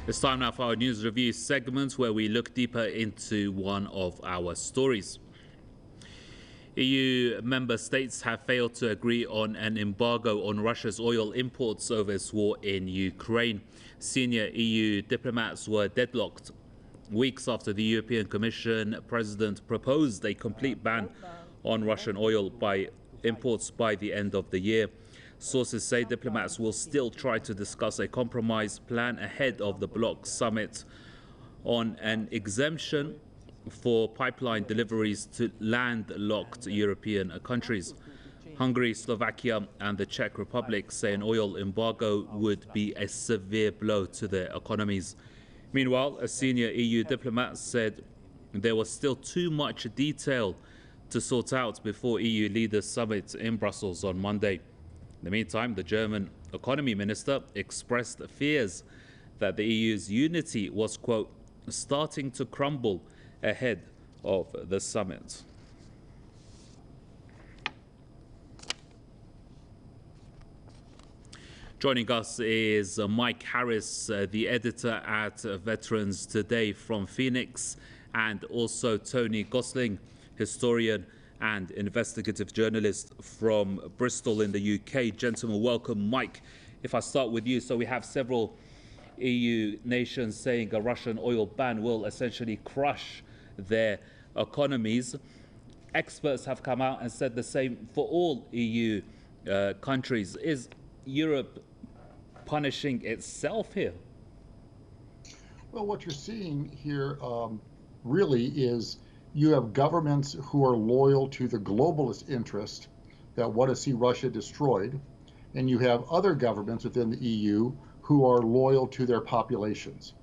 It's time now for our news review segment where we look deeper into one of our stories. EU member states have failed to agree on an embargo on Russia's oil imports over its war in Ukraine. Senior EU diplomats were deadlocked weeks after the European Commission president proposed a complete ban on Russian oil imports by the end of the year. Sources say diplomats will still try to discuss a compromise plan ahead of the bloc summit on an exemption for pipeline deliveries to landlocked European countries. Hungary, Slovakia and the Czech Republic say an oil embargo would be a severe blow to their economies. Meanwhile, a senior EU diplomat said there was still too much detail to sort out before EU leaders summit in Brussels on Monday. In the meantime, the German economy minister expressed fears that the EU's unity was, quote, starting to crumble ahead of the summit. Joining us is Mike Harris, the editor at Veterans Today from Phoenix, and also Tony Gosling, historian and investigative journalist from Bristol in the UK. Gentlemen, welcome. Mike, if I start with you. So we have several EU nations saying a Russian oil ban will essentially crush their economies. Experts have come out and said the same for all EU countries. Is Europe punishing itself here? Well, what you're seeing here really is you have governments who are loyal to the globalist interest that want to see Russia destroyed, and you have other governments within the EU who are loyal to their populations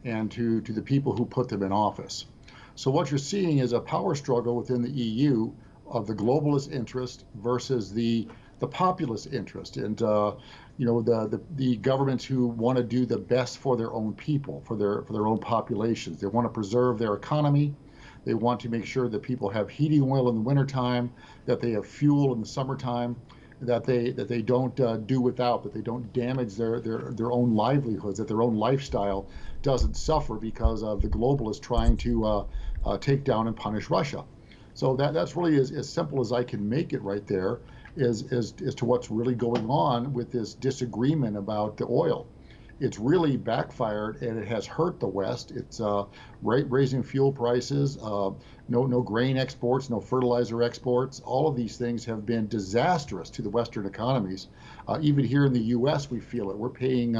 and to the people who put them in office. So what you're seeing is a power struggle within the EU of the globalist interest versus the populist interest, and the governments who want to do the best for their own people, for their own populations. They want to preserve their economy. They want to make sure that people have heating oil in the wintertime, that they have fuel in the summertime, that they don't do without, that they don't damage their own livelihoods, that their own lifestyle doesn't suffer because of the globalists trying to take down and punish Russia. So that's really as simple as I can make it right there, as to what's really going on with this disagreement about the oil. It's really backfired and it has hurt the West. It's raising fuel prices, no grain exports, no fertilizer exports. All of these things have been disastrous to the Western economies. Even here in the U.S., we feel it. We're paying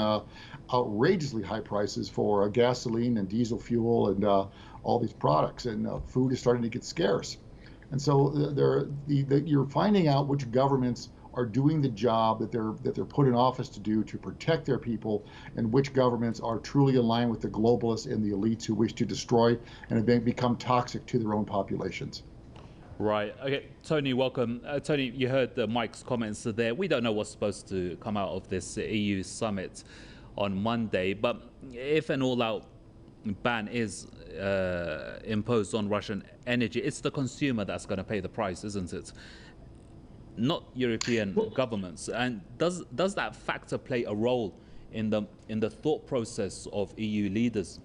outrageously high prices for gasoline and diesel fuel and all these products, and food is starting to get scarce. And so you're finding out which governments are doing the job that they're put in office to do to protect their people, and which governments are truly aligned with the globalists and the elites who wish to destroy and have become toxic to their own populations. Right. Okay, Tony, welcome. Tony, you heard Mike's comments there. We don't know what's supposed to come out of this EU summit on Monday, but if an all-out ban is imposed on Russian energy, it's the consumer that's going to pay the price, isn't it? Not European governments. And does that factor play a role in the thought process of EU leaders?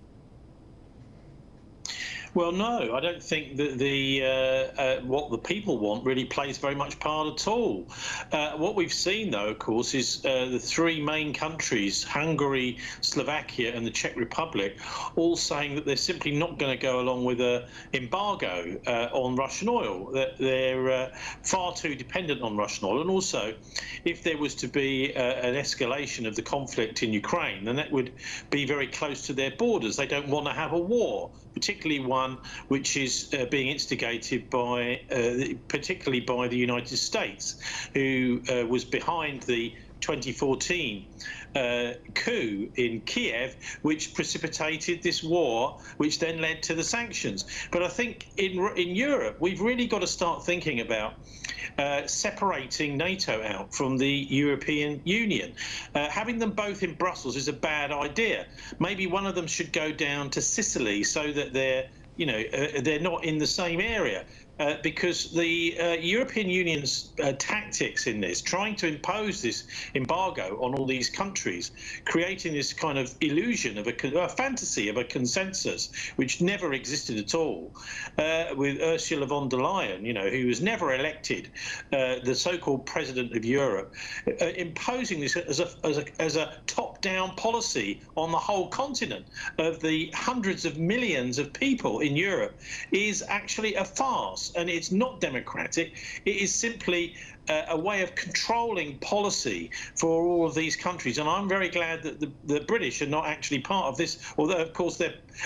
Well, no, I don't think that what the people want really plays very much part at all. What we've seen, though, of course, is the three main countries, Hungary, Slovakia and the Czech Republic, all saying that they're simply not going to go along with an embargo on Russian oil. That they're far too dependent on Russian oil. And also, if there was to be an escalation of the conflict in Ukraine, then that would be very close to their borders. They don't want to have a war, particularly one which is being instigated by, particularly by the United States, who was behind the 2014 coup in Kiev, which precipitated this war, which then led to the sanctions. But I think in Europe, we've really got to start thinking about separating NATO out from the European Union. Having them both in Brussels is a bad idea. Maybe one of them should go down to Sicily so that they're not in the same area. because the European Union's tactics in this, trying to impose this embargo on all these countries, creating this kind of illusion of a fantasy of a consensus which never existed at all, with Ursula von der Leyen, who was never elected, the so-called president of Europe, imposing this as a top-down policy on the whole continent of the hundreds of millions of people in Europe is actually a farce, and it's not democratic. It is simply a way of controlling policy for all of these countries, and I'm very glad that the British are not actually part of this, although of course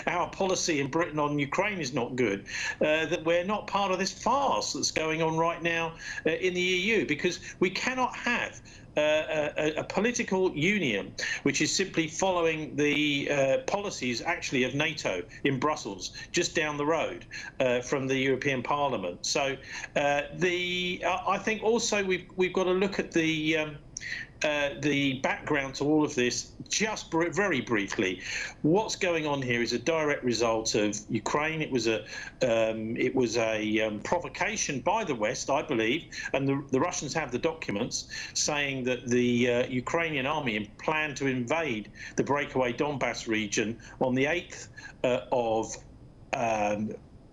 our policy in Britain on Ukraine is not good, that we're not part of this farce that's going on right now in the EU, because we cannot have a political union which is simply following the policies actually of NATO in Brussels, just down the road from the European Parliament. So I think also we've got to look at the background to all of this just very briefly. What's going on here is a direct result of Ukraine. It was a provocation by the West, I believe, and the Russians have the documents saying that the Ukrainian army planned to invade the breakaway Donbass region on the 8th of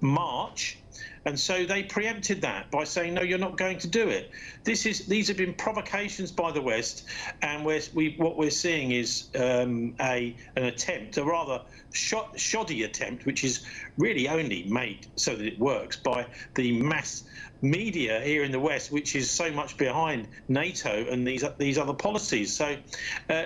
March. And so they preempted that by saying, no, you're not going to do it. These have been provocations by the West, and what we're seeing is an attempt, a rather shoddy attempt, which is really only made so that it works by the mass media here in the West, which is so much behind NATO and these other policies. So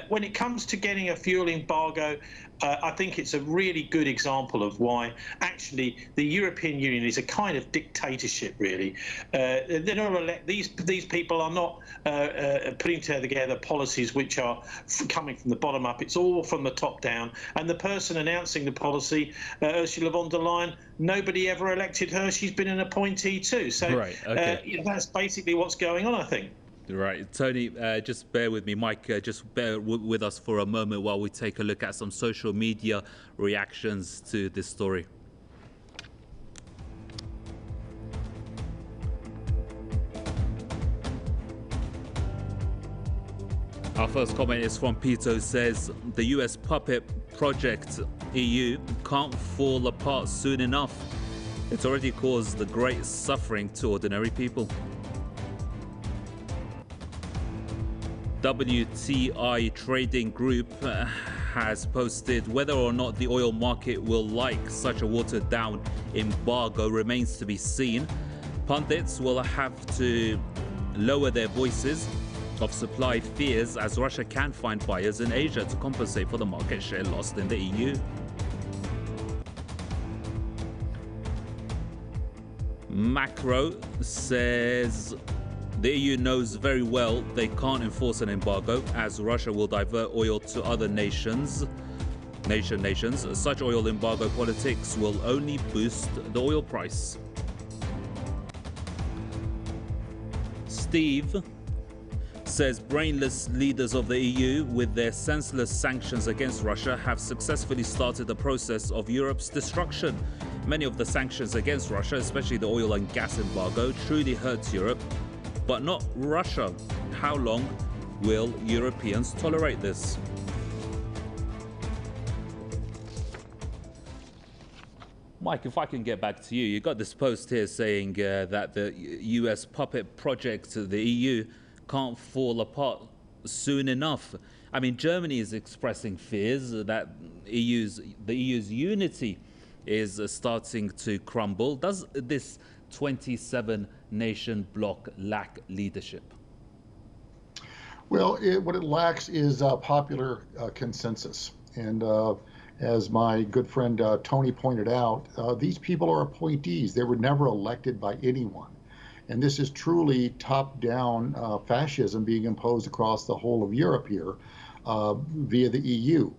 when it comes to getting a fuel embargo, I think it's a really good example of why actually the European Union is a kind of dictatorship, really. They're not these people are not putting together policies which are coming from the bottom up. It's all from the top down. And the person announcing the policy, Ursula von der Leyen, nobody ever elected her. She's been an appointee too. So right, okay. That's basically what's going on, I think. Right, Tony, just bear with me. Mike, just bear with us for a moment while we take a look at some social media reactions to this story. Our first comment is from Peter, who says, the US puppet project EU can't fall apart soon enough. It's already caused the great suffering to ordinary people. WTI Trading Group has posted, whether or not the oil market will like such a watered down embargo remains to be seen. Pundits will have to lower their voices of supply fears as Russia can find buyers in Asia to compensate for the market share lost in the EU. Macro says the EU knows very well they can't enforce an embargo as Russia will divert oil to other nations. Such oil embargo politics will only boost the oil price. Steve says brainless leaders of the EU with their senseless sanctions against Russia have successfully started the process of Europe's destruction. Many of the sanctions against Russia, especially the oil and gas embargo, truly hurts Europe, but not Russia. How long will Europeans tolerate this? Mike, if I can get back to you, you got this post here saying that the US puppet project, the EU, can't fall apart soon enough. I mean, Germany is expressing fears that the EU's unity is starting to crumble. Does this 27-nation bloc lack leadership? Well, what it lacks is popular consensus. And as my good friend Tony pointed out, these people are appointees. They were never elected by anyone. And this is truly top-down fascism being imposed across the whole of Europe here via the EU,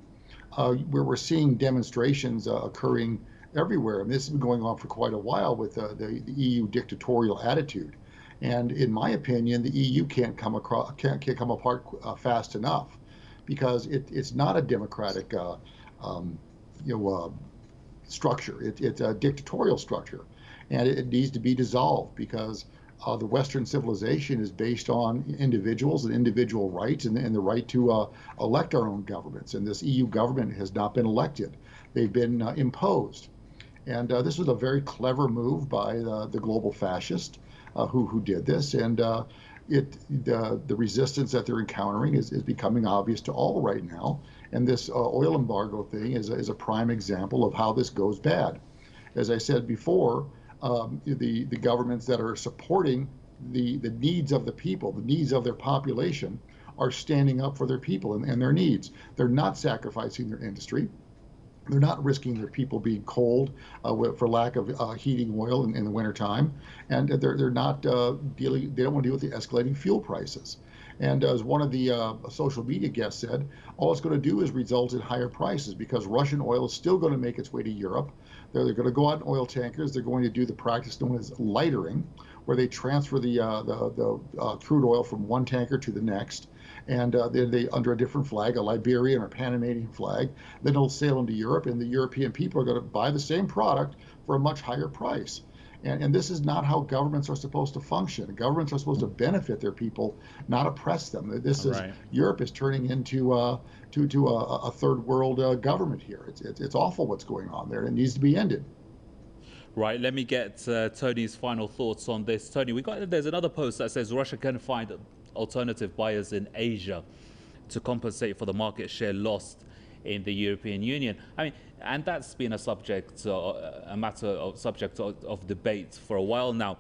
where we're seeing demonstrations occurring everywhere. And this has been going on for quite a while with the EU dictatorial attitude. And in my opinion, the EU can't come apart fast enough, because it's not a democratic structure. It's a dictatorial structure. and it needs to be dissolved because the Western civilization is based on individuals and individual rights and the right to elect our own governments. And this EU government has not been elected. They've been imposed. And this was a very clever move by the global fascist who did this. And the resistance that they're encountering is becoming obvious to all right now. And this oil embargo thing is a prime example of how this goes bad. As I said before, the governments that are supporting the needs of the people, the needs of their population, are standing up for their people and their needs. They're not sacrificing their industry. They're not risking their people being cold for lack of heating oil in the wintertime. And they're not dealing, they don't want to deal with the escalating fuel prices. And as one of the social media guests said, all it's going to do is result in higher prices because Russian oil is still going to make its way to Europe. They're going to go out in oil tankers. They're going to do the practice known as lightering, where they transfer the crude oil from one tanker to the next. And they under a different flag, a Liberian or Panamanian flag, then they'll sail into Europe, and the European people are going to buy the same product for a much higher price. And this is not how governments are supposed to function. Governments are supposed to benefit their people, not oppress them. This is right. Europe is turning into a third world government here. It's awful what's going on there. It needs to be ended. Right, let me get Tony's final thoughts on this. Tony, there's another post that says Russia can find alternative buyers in Asia to compensate for the market share lost in the European Union. I mean, and that's been a subject, of debate for a while now.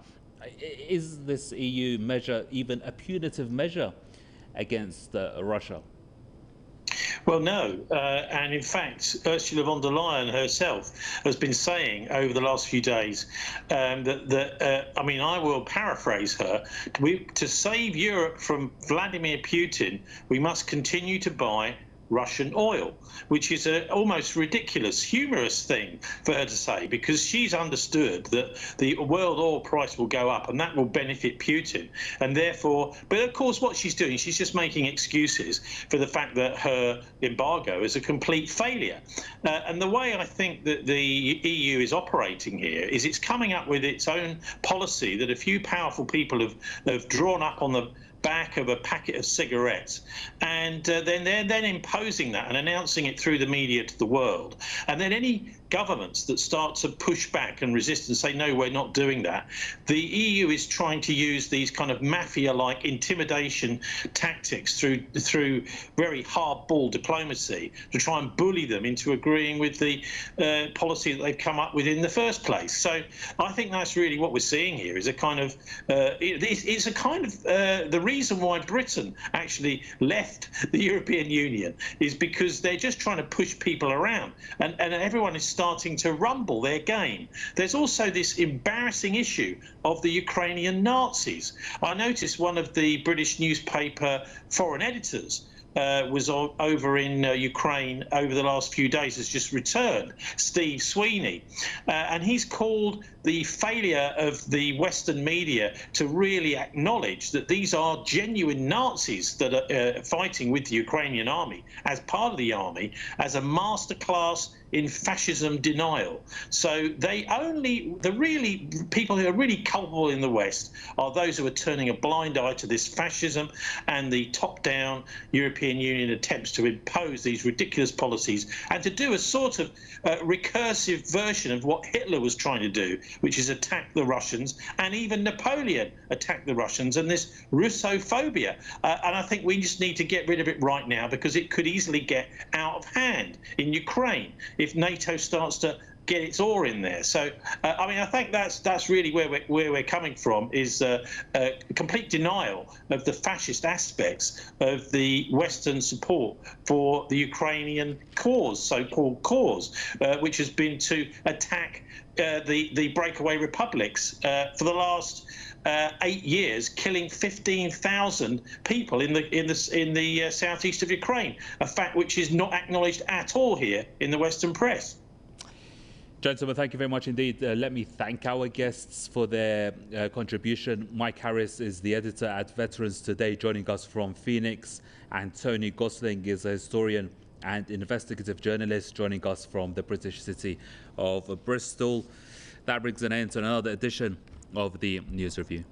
Is this EU measure even a punitive measure against Russia? Well, no. And in fact, Ursula von der Leyen herself has been saying over the last few days I mean, I will paraphrase her, to save Europe from Vladimir Putin, we must continue to buy Russian oil, which is an almost ridiculous, humorous thing for her to say, because she's understood that the world oil price will go up and that will benefit Putin. And therefore, but of course, what she's doing, she's just making excuses for the fact that her embargo is a complete failure. And the way I think that the EU is operating here is it's coming up with its own policy that a few powerful people have drawn up on the back of a packet of cigarettes, and then they're imposing that and announcing it through the media to the world. And then any governments that start to push back and resist and say, no, we're not doing that, the EU is trying to use these kind of mafia-like intimidation tactics through very hardball diplomacy to try and bully them into agreeing with the policy that they've come up with in the first place. So I think that's really what we're seeing here, is a kind of it's a kind of the reason why Britain actually left the European Union is because they're just trying to push people around, and everyone is starting to rumble their game. There's also this embarrassing issue of the Ukrainian Nazis. I noticed one of the British newspaper foreign editors was over in Ukraine over the last few days, has just returned, Steve Sweeney. And he's called the failure of the Western media to really acknowledge that these are genuine Nazis that are fighting with the Ukrainian army, as part of the army, as a masterclass in fascism denial. So the really people who are really culpable in the West are those who are turning a blind eye to this fascism and the top-down European Union attempts to impose these ridiculous policies and to do a sort of recursive version of what Hitler was trying to do, which is attack the Russians, and even Napoleon attacked the Russians, and this Russophobia. And I think we just need to get rid of it right now, because it could easily get out of hand in Ukraine if NATO starts to get its oar in there. So, I mean, I think that's really where we're coming from, is complete denial of the fascist aspects of the Western support for the Ukrainian cause, so-called cause, which has been to attack the breakaway republics for the last 8 years, killing 15,000 people in the southeast of Ukraine, a fact which is not acknowledged at all here in the Western press. Gentlemen, thank you very much indeed. Let me thank our guests for their contribution. Mike Harris is the editor at Veterans Today, joining us from Phoenix, and Tony Gosling is a historian and investigative journalist, joining us from the British city of Bristol. That brings an end to another edition of the News Review.